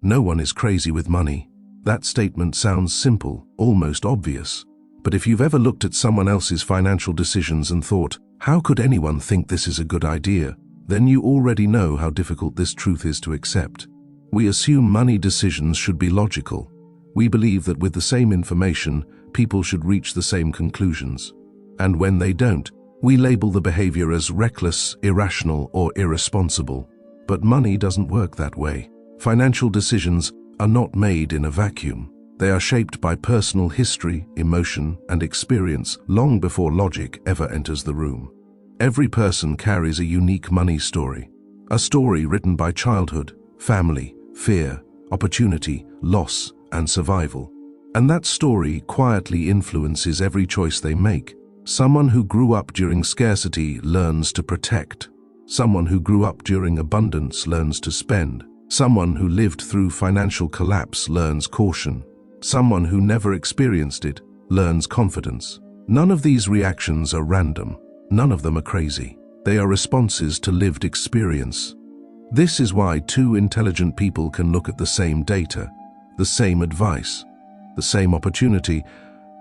No one is crazy with money. That statement sounds simple, almost obvious. But if you've ever looked at someone else's financial decisions and thought, how could anyone think this is a good idea? Then you already know how difficult this truth is to accept. We assume money decisions should be logical. We believe that with the same information, people should reach the same conclusions. And when they don't, we label the behavior as reckless, irrational, or irresponsible. But money doesn't work that way. Financial decisions are not made in a vacuum. They are shaped by personal history, emotion, and experience long before logic ever enters the room. Every person carries a unique money story, a story written by childhood, family, fear, opportunity, loss, and survival. And that story quietly influences every choice they make. Someone who grew up during scarcity learns to protect. Someone who grew up during abundance learns to spend. Someone who lived through financial collapse learns caution. Someone who never experienced it learns confidence. None of these reactions are random. None of them are crazy. They are responses to lived experience. This is why two intelligent people can look at the same data, the same advice, the same opportunity,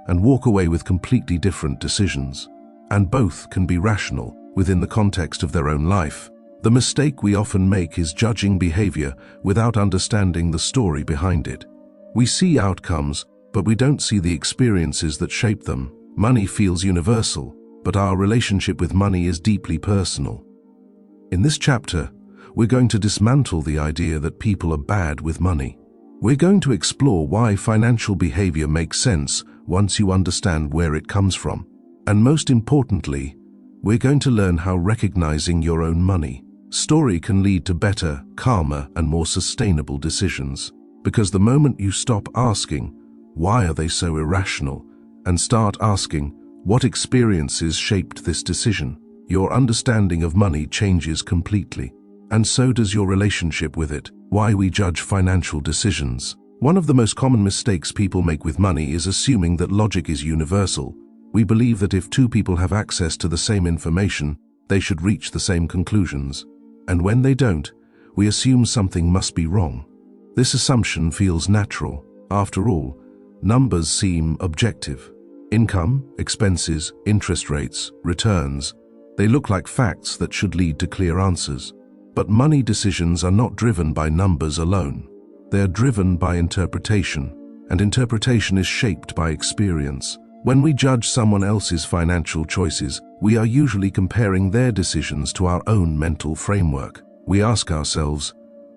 and walk away with completely different decisions. And both can be rational within the context of their own life. The mistake we often make is judging behavior without understanding the story behind it. We see outcomes, but we don't see the experiences that shape them. Money feels universal, but our relationship with money is deeply personal. In this chapter, we're going to dismantle the idea that people are bad with money. We're going to explore why financial behavior makes sense once you understand where it comes from. And most importantly, we're going to learn how recognizing your own money story can lead to better, calmer, and more sustainable decisions. Because the moment you stop asking, why are they so irrational, and start asking, what experiences shaped this decision, your understanding of money changes completely. And so does your relationship with it. Why we judge financial decisions. One of the most common mistakes people make with money is assuming that logic is universal. We believe that if two people have access to the same information, they should reach the same conclusions. And when they don't, we assume something must be wrong. This assumption feels natural. After all, numbers seem objective. Income, expenses, interest rates, returns, they look like facts that should lead to clear answers. But money decisions are not driven by numbers alone. They are driven by interpretation, and interpretation is shaped by experience. When we judge someone else's financial choices, we are usually comparing their decisions to our own mental framework. We ask ourselves,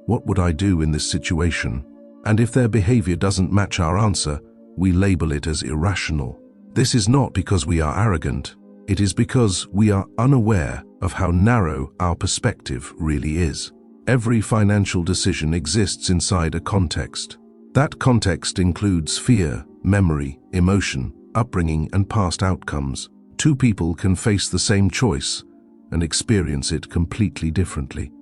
what would I do in this situation? And if their behavior doesn't match our answer, we label it as irrational. This is not because we are arrogant. It is because we are unaware of how narrow our perspective really is. Every financial decision exists inside a context. That context includes fear, memory, emotion, upbringing, and past outcomes. Two people can face the same choice and experience it completely differently.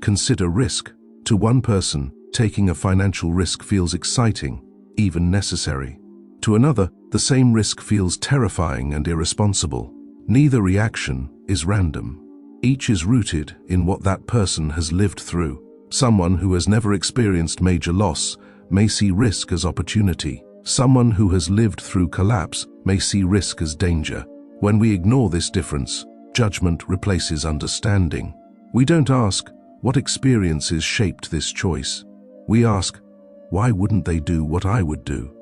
Consider risk. To one person, taking a financial risk feels exciting, even necessary. To another, the same risk feels terrifying and irresponsible. Neither reaction is random. Each is rooted in what that person has lived through. Someone who has never experienced major loss may see risk as opportunity. Someone who has lived through collapse may see risk as danger. When we ignore this difference, judgment replaces understanding. We don't ask, what experiences shaped this choice? We ask, why wouldn't they do what I would do?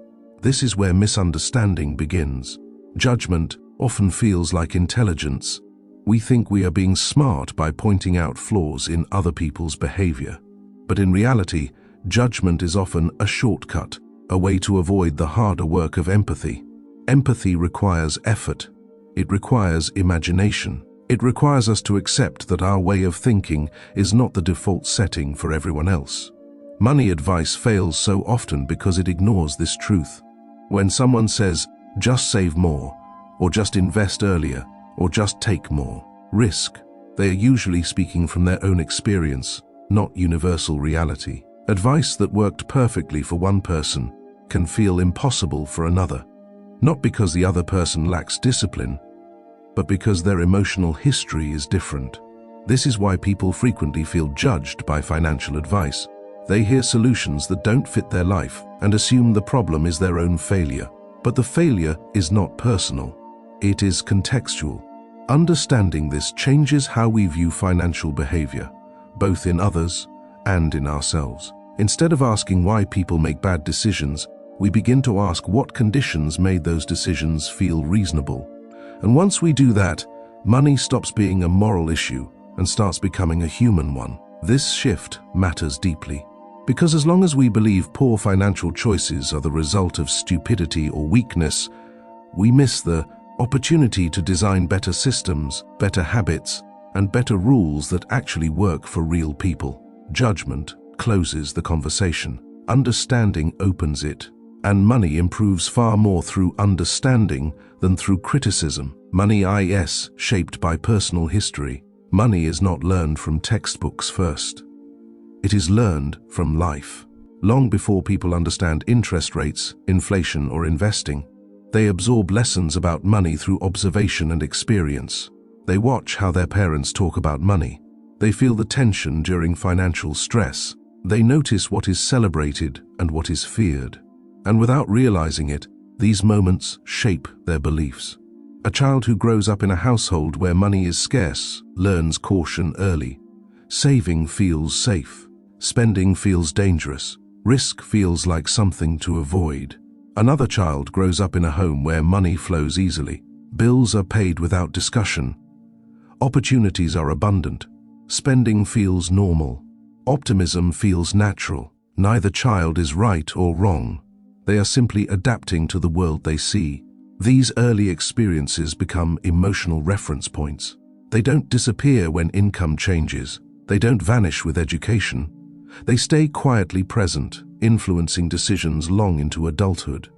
This is where misunderstanding begins. Judgment often feels like intelligence. We think we are being smart by pointing out flaws in other people's behavior. But in reality, judgment is often a shortcut, a way to avoid the harder work of empathy. Empathy requires effort. It requires imagination. It requires us to accept that our way of thinking is not the default setting for everyone else. Money advice fails so often because it ignores this truth. When someone says, just save more, or just invest earlier, or just take more risk, they are usually speaking from their own experience, not universal reality. Advice that worked perfectly for one person can feel impossible for another, not because the other person lacks discipline, but because their emotional history is different. This is why people frequently feel judged by financial advice. They hear solutions that don't fit their life and assume the problem is their own failure. But the failure is not personal. It is contextual. Understanding this changes how we view financial behavior, both in others and in ourselves. Instead of asking why people make bad decisions, we begin to ask what conditions made those decisions feel reasonable. And once we do that, money stops being a moral issue and starts becoming a human one. This shift matters deeply, because as long as we believe poor financial choices are the result of stupidity or weakness, we miss the opportunity to design better systems, better habits, and better rules that actually work for real people. Judgment closes the conversation. Understanding opens it. And money improves far more through understanding than through criticism. Money is shaped by personal history. Money is not learned from textbooks first. It is learned from life. Long before people understand interest rates, inflation, or investing, they absorb lessons about money through observation and experience. They watch how their parents talk about money. They feel the tension during financial stress. They notice what is celebrated and what is feared. And without realizing it, these moments shape their beliefs. A child who grows up in a household where money is scarce learns caution early. Saving feels safe. Spending feels dangerous. Risk feels like something to avoid. Another child grows up in a home where money flows easily. Bills are paid without discussion. Opportunities are abundant. Spending feels normal. Optimism feels natural. Neither child is right or wrong. They are simply adapting to the world they see. These early experiences become emotional reference points. They don't disappear when income changes. They don't vanish with education. They stay quietly present, influencing decisions long into adulthood.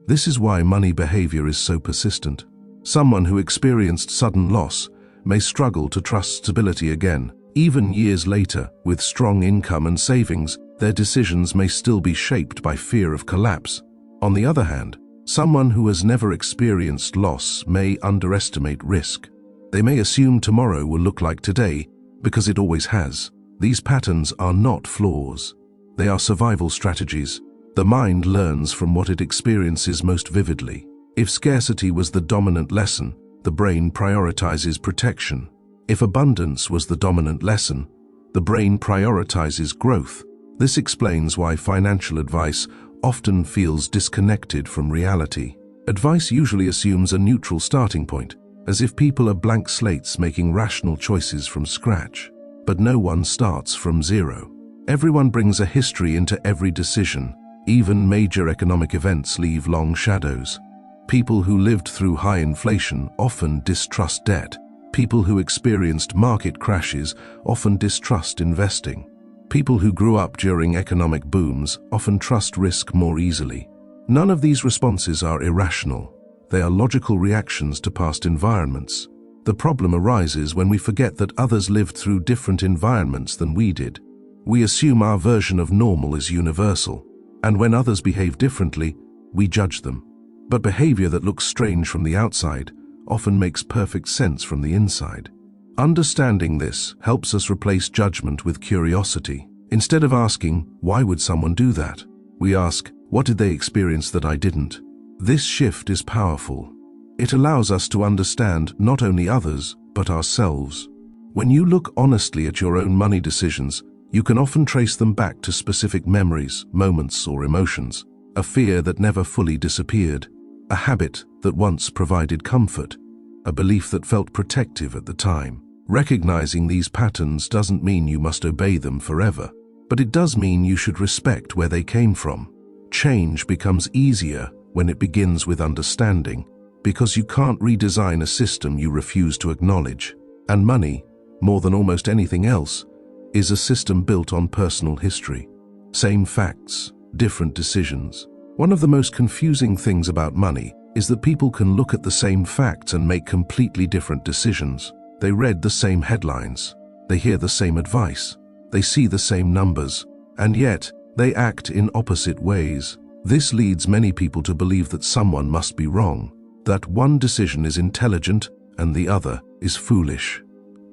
This is why money behavior is so persistent. Someone who experienced sudden loss may struggle to trust stability again. Even years later, with strong income and savings, their decisions may still be shaped by fear of collapse. On the other hand, someone who has never experienced loss may underestimate risk. They may assume tomorrow will look like today because it always has. These patterns are not flaws. They are survival strategies. The mind learns from what it experiences most vividly. If scarcity was the dominant lesson, the brain prioritizes protection. If abundance was the dominant lesson, the brain prioritizes growth. This explains why financial advice often feels disconnected from reality. Advice usually assumes a neutral starting point, as if people are blank slates making rational choices from scratch. But no one starts from zero. Everyone brings a history into every decision. Even major economic events leave long shadows. People who lived through high inflation often distrust debt. People who experienced market crashes often distrust investing. People who grew up during economic booms often trust risk more easily. None of these responses are irrational. They are logical reactions to past environments. The problem arises when we forget that others lived through different environments than we did. We assume our version of normal is universal, and when others behave differently, we judge them. But behavior that looks strange from the outside often makes perfect sense from the inside. Understanding this helps us replace judgment with curiosity. Instead of asking, why would someone do that? We ask, what did they experience that I didn't? This shift is powerful. It allows us to understand not only others, but ourselves. When you look honestly at your own money decisions, you can often trace them back to specific memories, moments, or emotions. A fear that never fully disappeared. A habit that once provided comfort. A belief that felt protective at the time. Recognizing these patterns doesn't mean you must obey them forever, but it does mean you should respect where they came from. Change becomes easier when it begins with understanding, because you can't redesign a system you refuse to acknowledge. And money, more than almost anything else, is a system built on personal history. Same facts, different decisions. One of the most confusing things about money is that people can look at the same facts and make completely different decisions. They read the same headlines, they hear the same advice, they see the same numbers, and yet they act in opposite ways. This leads many people to believe that someone must be wrong, that one decision is intelligent and the other is foolish.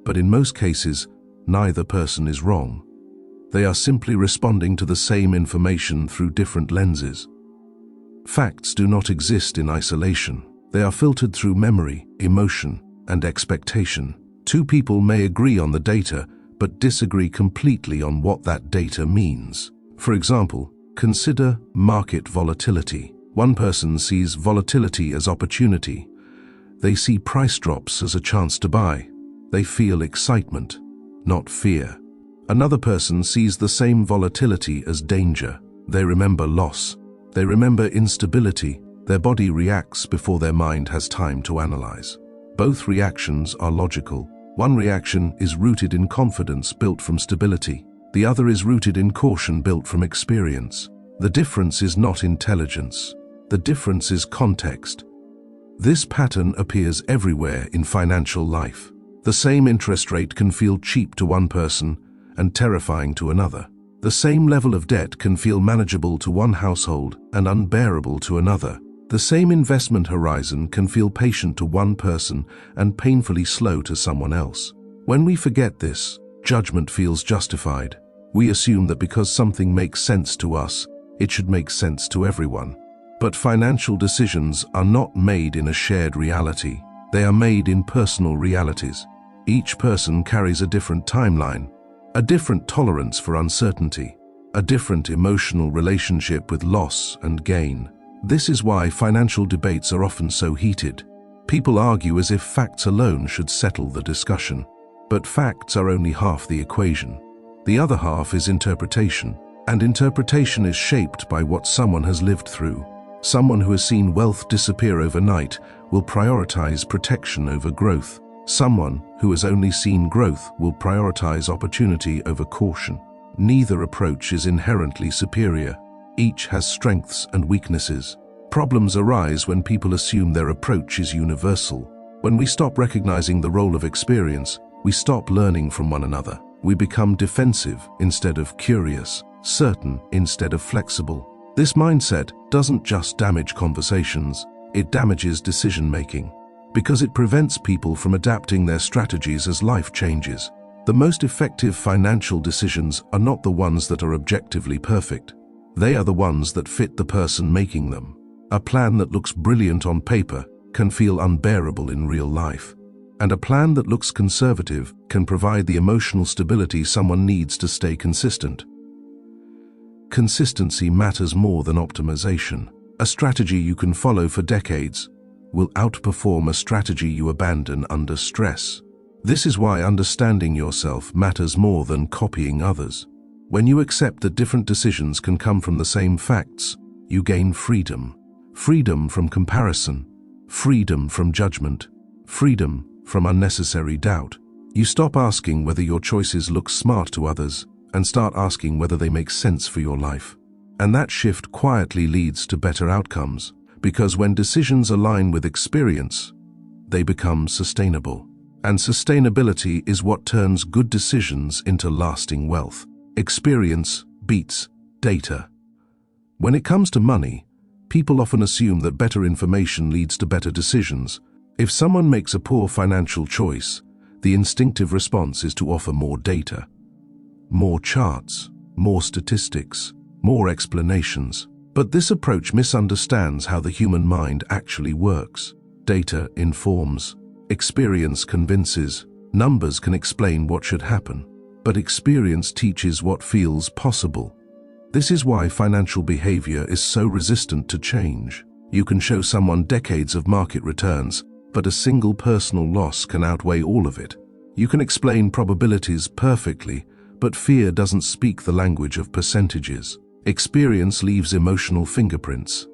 But in most cases, neither person is wrong. They are simply responding to the same information through different lenses. Facts do not exist in isolation. They are filtered through memory, emotion, and expectation. Two people may agree on the data, but disagree completely on what that data means. For example, consider market volatility. One person sees volatility as opportunity. They see price drops as a chance to buy. They feel excitement, not fear. Another person sees the same volatility as danger. They remember loss. They remember instability. Their body reacts before their mind has time to analyze. Both reactions are logical. One reaction is rooted in confidence built from stability. The other is rooted in caution built from experience. The difference is not intelligence. The difference is context. This pattern appears everywhere in financial life. The same interest rate can feel cheap to one person and terrifying to another. The same level of debt can feel manageable to one household and unbearable to another. The same investment horizon can feel patient to one person and painfully slow to someone else. When we forget this, judgment feels justified. We assume that because something makes sense to us, it should make sense to everyone. But financial decisions are not made in a shared reality. They are made in personal realities. Each person carries a different timeline, a different tolerance for uncertainty, a different emotional relationship with loss and gain. This is why financial debates are often so heated. People argue as if facts alone should settle the discussion. But facts are only half the equation. The other half is interpretation, and interpretation is shaped by what someone has lived through. Someone who has seen wealth disappear overnight will prioritize protection over growth. Someone who has only seen growth will prioritize opportunity over caution. Neither approach is inherently superior. Each has strengths and weaknesses. Problems arise when people assume their approach is universal. When we stop recognizing the role of experience, we stop learning from one another. We become defensive instead of curious, certain instead of flexible. This mindset doesn't just damage conversations, it damages decision-making, because it prevents people from adapting their strategies as life changes. The most effective financial decisions are not the ones that are objectively perfect. They are the ones that fit the person making them. A plan that looks brilliant on paper can feel unbearable in real life. And a plan that looks conservative can provide the emotional stability someone needs to stay consistent. Consistency matters more than optimization. A strategy you can follow for decades will outperform a strategy you abandon under stress. This is why understanding yourself matters more than copying others. When you accept that different decisions can come from the same facts, you gain freedom. Freedom from comparison, freedom from judgment, freedom from unnecessary doubt. You stop asking whether your choices look smart to others and start asking whether they make sense for your life. And that shift quietly leads to better outcomes, because when decisions align with experience, they become sustainable. And sustainability is what turns good decisions into lasting wealth. Experience beats data. When it comes to money, people often assume that better information leads to better decisions. If someone makes a poor financial choice, the instinctive response is to offer more data, more charts, more statistics, more explanations. But this approach misunderstands how the human mind actually works. Data informs, experience convinces, numbers can explain what should happen, but experience teaches what feels possible. This is why financial behavior is so resistant to change. You can show someone decades of market returns, but a single personal loss can outweigh all of it. You can explain probabilities perfectly, but fear doesn't speak the language of percentages. Experience leaves emotional fingerprints,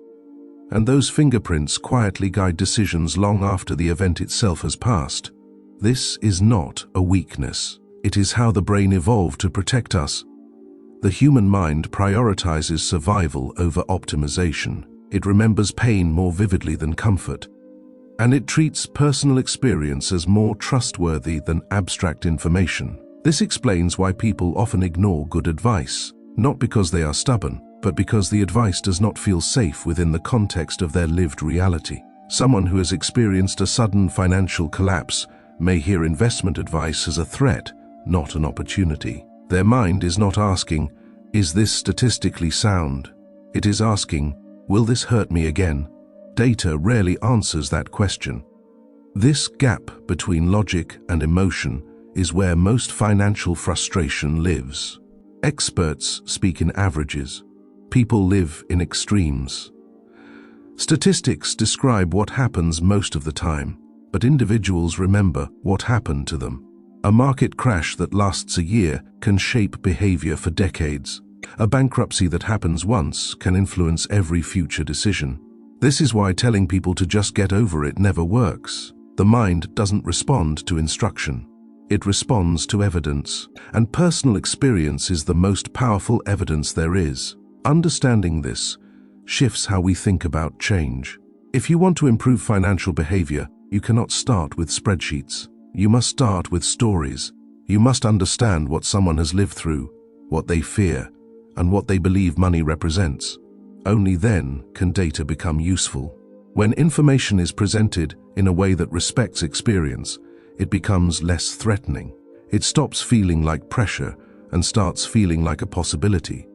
and those fingerprints quietly guide decisions long after the event itself has passed. This is not a weakness. It is how the brain evolved to protect us. The human mind prioritizes survival over optimization. It remembers pain more vividly than comfort, and it treats personal experience as more trustworthy than abstract information. This explains why people often ignore good advice, not because they are stubborn, but because the advice does not feel safe within the context of their lived reality. Someone who has experienced a sudden financial collapse may hear investment advice as a threat, not an opportunity. Their mind is not asking, "Is this statistically sound?" It is asking, "Will this hurt me again?" Data rarely answers that question. This gap between logic and emotion is where most financial frustration lives. Experts speak in averages. People live in extremes. Statistics describe what happens most of the time, but individuals remember what happened to them. A market crash that lasts a year can shape behavior for decades. A bankruptcy that happens once can influence every future decision. This is why telling people to just get over it never works. The mind doesn't respond to instruction. It responds to evidence, and personal experience is the most powerful evidence there is. Understanding this shifts how we think about change. If you want to improve financial behavior, you cannot start with spreadsheets. You must start with stories. You must understand what someone has lived through, what they fear, and what they believe money represents. Only then can data become useful. When information is presented in a way that respects experience, it becomes less threatening. It stops feeling like pressure and starts feeling like a possibility.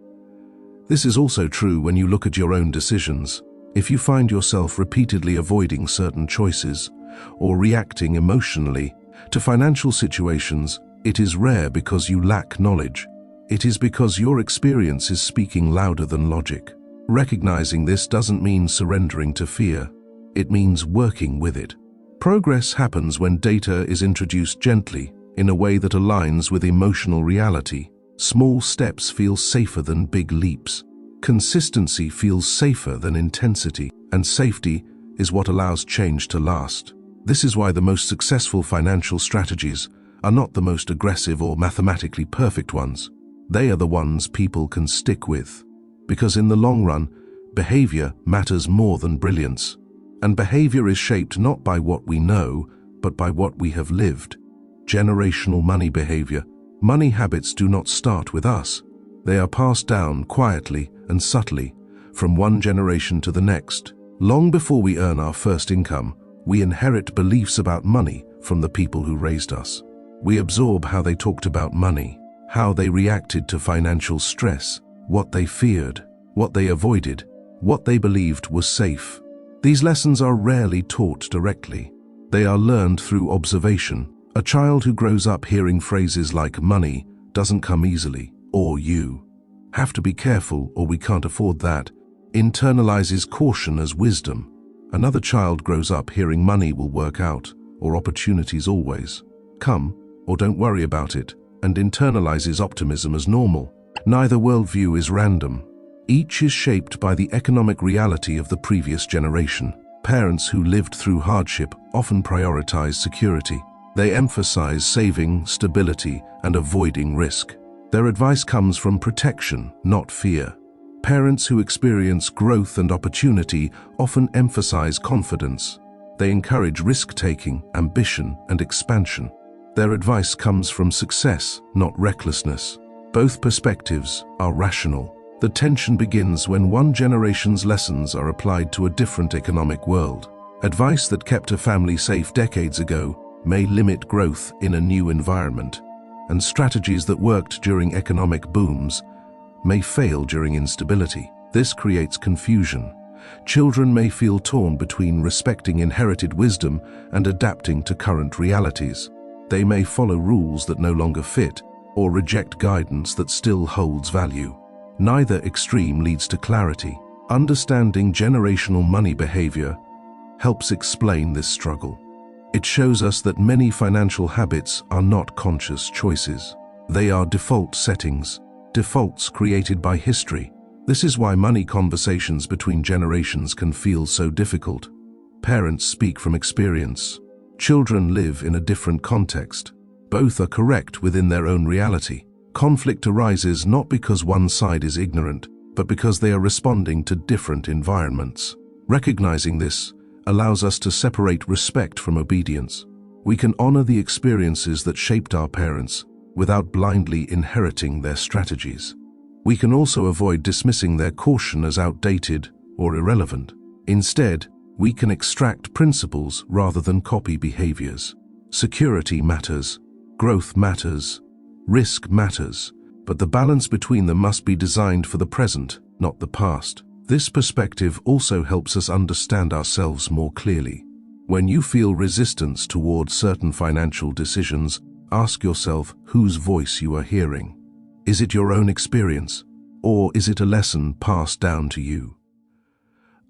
This is also true when you look at your own decisions. If you find yourself repeatedly avoiding certain choices or reacting emotionally to financial situations, it is rare because you lack knowledge. It is because your experience is speaking louder than logic. Recognizing this doesn't mean surrendering to fear. It means working with it. Progress happens when data is introduced gently, in a way that aligns with emotional reality. Small steps feel safer than big leaps. Consistency feels safer than intensity, and safety is what allows change to last. This is why the most successful financial strategies are not the most aggressive or mathematically perfect ones. They are the ones people can stick with. Because in the long run, behavior matters more than brilliance. And behavior is shaped not by what we know, but by what we have lived. Generational money behavior. Money habits do not start with us. They are passed down quietly and subtly from one generation to the next. Long before we earn our first income, we inherit beliefs about money from the people who raised us. We absorb how they talked about money, how they reacted to financial stress, what they feared, what they avoided, what they believed was safe. These lessons are rarely taught directly. They are learned through observation. A child who grows up hearing phrases like "money doesn't come easily," or "you have to be careful or we can't afford that," internalizes caution as wisdom. Another child grows up hearing "money will work out," or "opportunities always come," or "don't worry about it," and internalizes optimism as normal. Neither worldview is random. Each is shaped by the economic reality of the previous generation. Parents who lived through hardship often prioritize security. They emphasize saving, stability, and avoiding risk. Their advice comes from protection, not fear. Parents who experience growth and opportunity often emphasize confidence. They encourage risk-taking, ambition, and expansion. Their advice comes from success, not recklessness. Both perspectives are rational. The tension begins when one generation's lessons are applied to a different economic world. Advice that kept a family safe decades ago may limit growth in a new environment, and strategies that worked during economic booms may fail during instability. This creates confusion. Children may feel torn between respecting inherited wisdom and adapting to current realities. They may follow rules that no longer fit, or reject guidance that still holds value. Neither extreme leads to clarity. Understanding generational money behavior helps explain this struggle. It shows us that many financial habits are not conscious choices. They are default settings, defaults created by history. This is why money conversations between generations can feel so difficult. Parents speak from experience. Children live in a different context. Both are correct within their own reality. Conflict arises not because one side is ignorant, but because they are responding to different environments. Recognizing this allows us to separate respect from obedience. We can honor the experiences that shaped our parents without blindly inheriting their strategies. We can also avoid dismissing their caution as outdated or irrelevant. Instead, we can extract principles rather than copy behaviors. Security matters, growth matters, risk matters, but the balance between them must be designed for the present, not the past. This perspective also helps us understand ourselves more clearly. When you feel resistance towards certain financial decisions, ask yourself whose voice you are hearing. Is it your own experience, or is it a lesson passed down to you?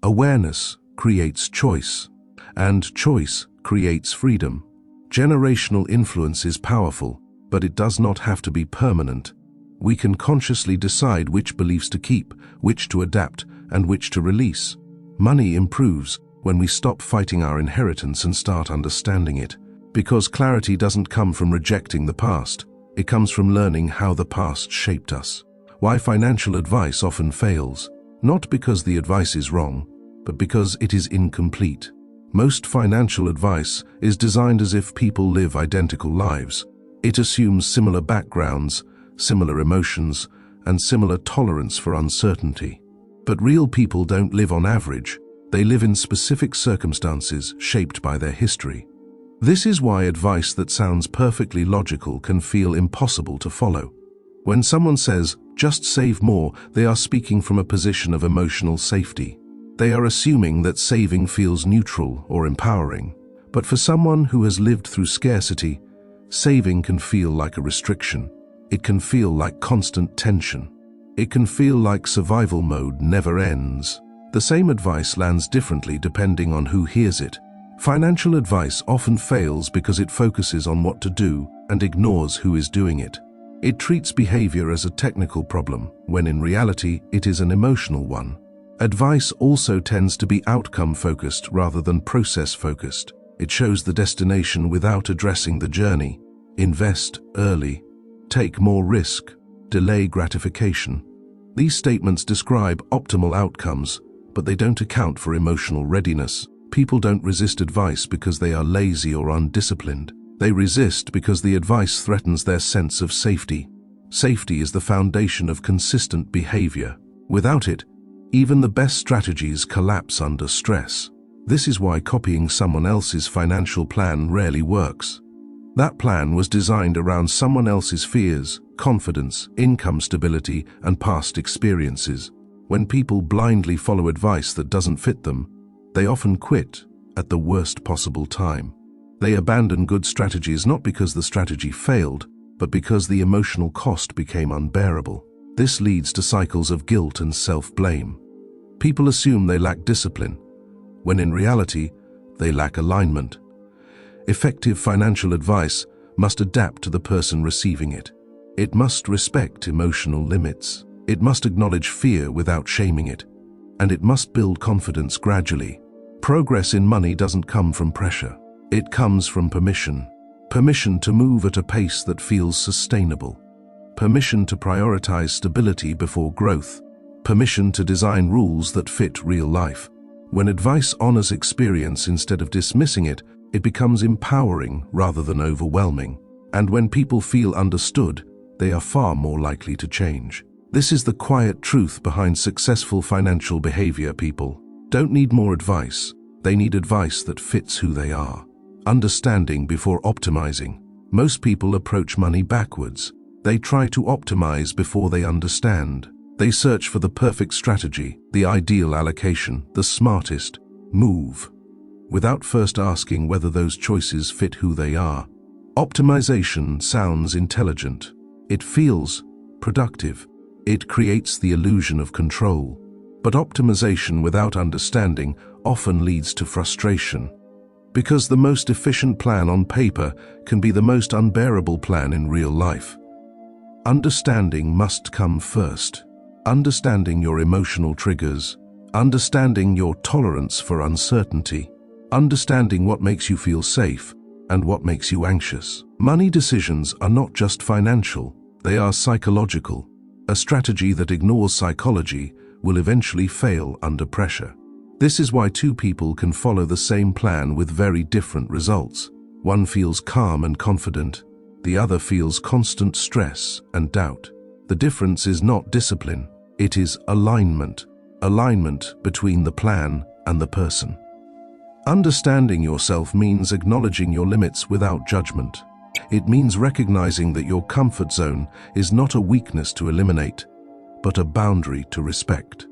Awareness creates choice, and choice creates freedom. Generational influence is powerful, but it does not have to be permanent. We can consciously decide which beliefs to keep, which to adapt, and which to release. Money improves when we stop fighting our inheritance and start understanding it. Because clarity doesn't come from rejecting the past, it comes from learning how the past shaped us. Why financial advice often fails, not because the advice is wrong, but because it is incomplete. Most financial advice is designed as if people live identical lives. It assumes similar backgrounds, similar emotions, and similar tolerance for uncertainty. But real people don't live on average. They live in specific circumstances shaped by their history. This is why advice that sounds perfectly logical can feel impossible to follow. When someone says, "Just save more," they are speaking from a position of emotional safety. They are assuming that saving feels neutral or empowering. But for someone who has lived through scarcity, saving can feel like a restriction. It can feel like constant tension. It can feel like survival mode never ends. The same advice lands differently depending on who hears it. Financial advice often fails because it focuses on what to do and ignores who is doing it. It treats behavior as a technical problem, when in reality it is an emotional one. Advice also tends to be outcome-focused rather than process-focused. It shows the destination without addressing the journey. Invest early. Take more risk. Delay gratification. These statements describe optimal outcomes, but they don't account for emotional readiness. People don't resist advice because they are lazy or undisciplined. They resist because the advice threatens their sense of safety. Safety is the foundation of consistent behavior. Without it, even the best strategies collapse under stress. This is why copying someone else's financial plan rarely works. That plan was designed around someone else's fears, confidence, income stability, and past experiences. When people blindly follow advice that doesn't fit them, they often quit at the worst possible time. They abandon good strategies not because the strategy failed, but because the emotional cost became unbearable. This leads to cycles of guilt and self-blame. People assume they lack discipline, when in reality, they lack alignment. Effective financial advice must adapt to the person receiving it. It must respect emotional limits. It must acknowledge fear without shaming it. And it must build confidence gradually. Progress in money doesn't come from pressure. It comes from permission. Permission to move at a pace that feels sustainable. Permission to prioritize stability before growth. Permission to design rules that fit real life. When advice honors experience instead of dismissing it, it becomes empowering rather than overwhelming. And when people feel understood, they are far more likely to change. This is the quiet truth behind successful financial behavior. People don't need more advice. They need advice that fits who they are. Understanding before optimizing. Most people approach money backwards. They try to optimize before they understand. They search for the perfect strategy, the ideal allocation, the smartest move, without first asking whether those choices fit who they are. Optimization sounds intelligent. It feels productive. It creates the illusion of control. But optimization without understanding often leads to frustration. Because the most efficient plan on paper can be the most unbearable plan in real life. Understanding must come first. Understanding your emotional triggers. Understanding your tolerance for uncertainty. Understanding what makes you feel safe and what makes you anxious. Money decisions are not just financial, they are psychological. A strategy that ignores psychology will eventually fail under pressure. This is why two people can follow the same plan with very different results. One feels calm and confident. The other feels constant stress and doubt. The difference is not discipline, it is alignment. Alignment between the plan and the person. Understanding yourself means acknowledging your limits without judgment. It means recognizing that your comfort zone is not a weakness to eliminate, but a boundary to respect.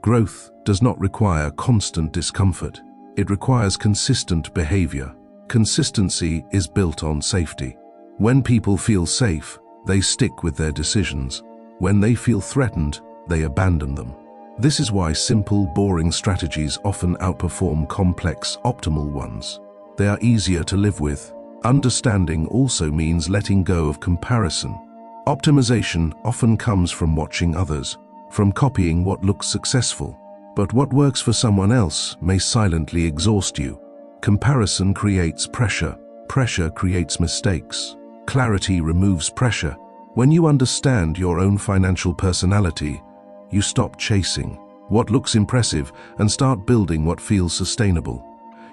Growth does not require constant discomfort. It requires consistent behavior. Consistency is built on safety. When people feel safe, they stick with their decisions. When they feel threatened, they abandon them. This is why simple, boring strategies often outperform complex, optimal ones. They are easier to live with. Understanding also means letting go of comparison. Optimization often comes from watching others, from copying what looks successful. But what works for someone else may silently exhaust you. Comparison creates pressure. Pressure creates mistakes. Clarity removes pressure. When you understand your own financial personality, you stop chasing what looks impressive and start building what feels sustainable.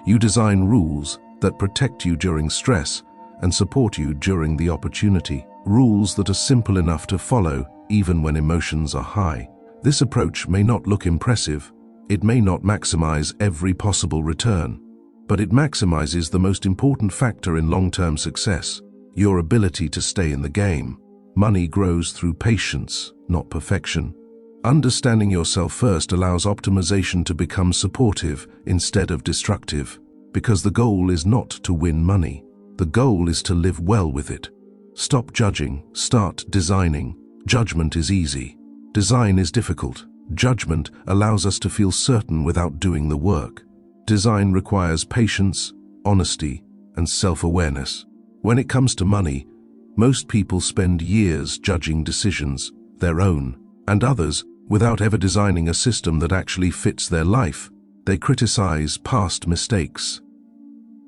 You design rules that protect you during stress and support you during the opportunity. Rules that are simple enough to follow even when emotions are high. This approach may not look impressive. It may not maximize every possible return, but it maximizes the most important factor in long-term success: your ability to stay in the game. Money grows through patience, not perfection. Understanding yourself first allows optimization to become supportive instead of destructive, because the goal is not to win money. The goal is to live well with it. Stop judging, start designing. Judgment is easy. Design is difficult. Judgment allows us to feel certain without doing the work. Design requires patience, honesty, and self-awareness. When it comes to money, most people spend years judging decisions, their own and others, without ever designing a system that actually fits their life. They criticize past mistakes.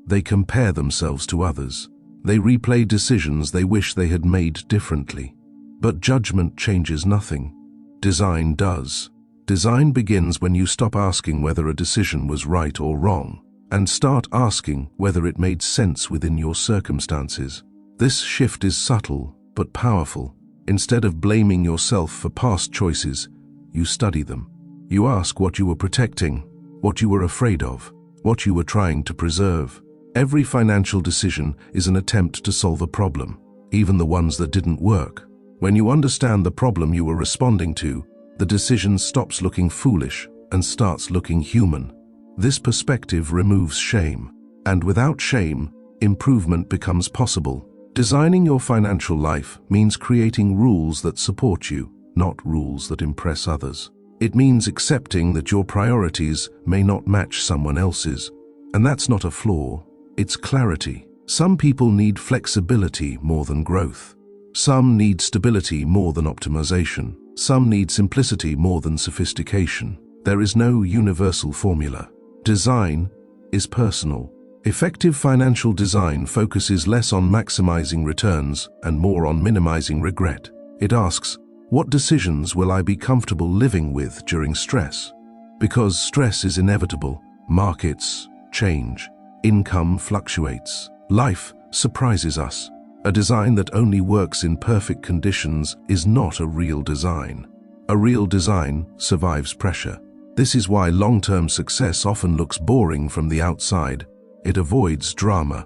They compare themselves to others. They replay decisions they wish they had made differently. But judgment changes nothing. Design does. Design begins when you stop asking whether a decision was right or wrong, and start asking whether it made sense within your circumstances. This shift is subtle but powerful. Instead of blaming yourself for past choices, you study them. You ask what you were protecting, what you were afraid of, what you were trying to preserve. Every financial decision is an attempt to solve a problem, even the ones that didn't work. When you understand the problem you were responding to, the decision stops looking foolish and starts looking human. This perspective removes shame, and without shame, improvement becomes possible. Designing your financial life means creating rules that support you, not rules that impress others. It means accepting that your priorities may not match someone else's, and that's not a flaw, it's clarity. Some people need flexibility more than growth. Some need stability more than optimization. Some need simplicity more than sophistication. There is no universal formula. Design is personal. Effective financial design focuses less on maximizing returns and more on minimizing regret. It asks, what decisions will I be comfortable living with during stress? Because stress is inevitable. Markets change. Income fluctuates. Life surprises us. A design that only works in perfect conditions is not a real design. A real design survives pressure. This is why long-term success often looks boring from the outside. It avoids drama.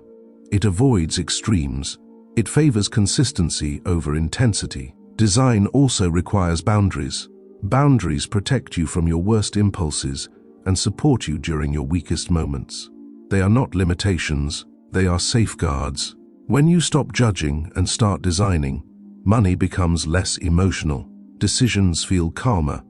It avoids extremes. It favors consistency over intensity. Design also requires boundaries. Boundaries protect you from your worst impulses and support you during your weakest moments. They are not limitations, they are safeguards. When you stop judging and start designing, money becomes less emotional. Decisions feel calmer.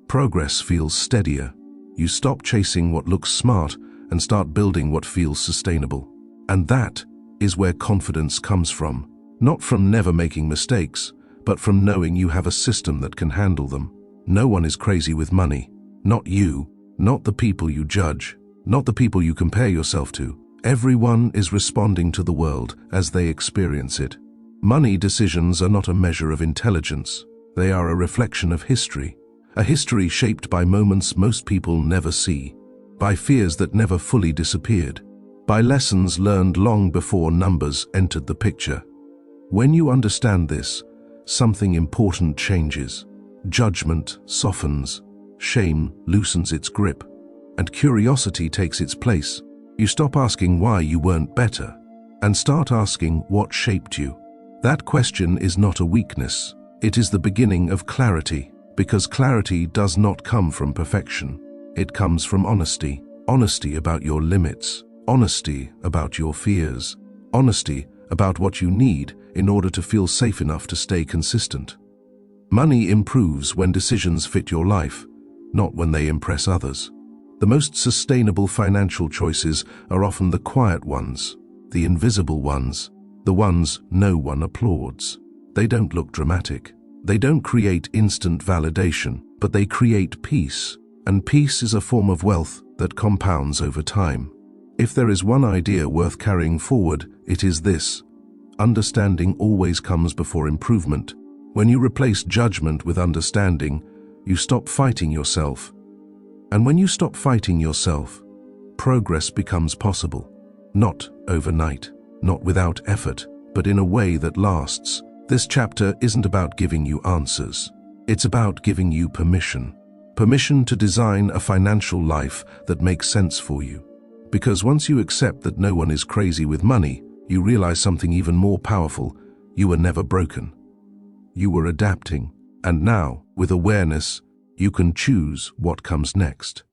Progress feels steadier. You stop chasing what looks smart and start building what feels sustainable. And that is where confidence comes from. Not from never making mistakes, but from knowing you have a system that can handle them. No one is crazy with money. Not you, not the people you judge, not the people you compare yourself to. Everyone is responding to the world as they experience it. Money decisions are not a measure of intelligence. They are a reflection of history. A history shaped by moments most people never see, by fears that never fully disappeared, by lessons learned long before numbers entered the picture. When you understand this, something important changes. Judgment softens, shame loosens its grip, and curiosity takes its place. You stop asking why you weren't better. and start asking what shaped you. That question is not a weakness. It is the beginning of clarity, because clarity does not come from perfection. It comes from honesty. Honesty about your limits, honesty about your fears, honesty about what you need in order to feel safe enough to stay consistent. Money improves when decisions fit your life, not when they impress others. The most sustainable financial choices are often the quiet ones, the invisible ones, the ones no one applauds. They don't look dramatic. They don't create instant validation, but they create peace. And peace is a form of wealth that compounds over time. If there is one idea worth carrying forward, it is this: understanding always comes before improvement. When you replace judgment with understanding, you stop fighting yourself. And when you stop fighting yourself, progress becomes possible. Not overnight, not without effort, but in a way that lasts. This chapter isn't about giving you answers. It's about giving you permission. Permission to design a financial life that makes sense for you. Because once you accept that no one is crazy with money, you realize something even more powerful. You were never broken. You were adapting. And now, with awareness, you can choose what comes next.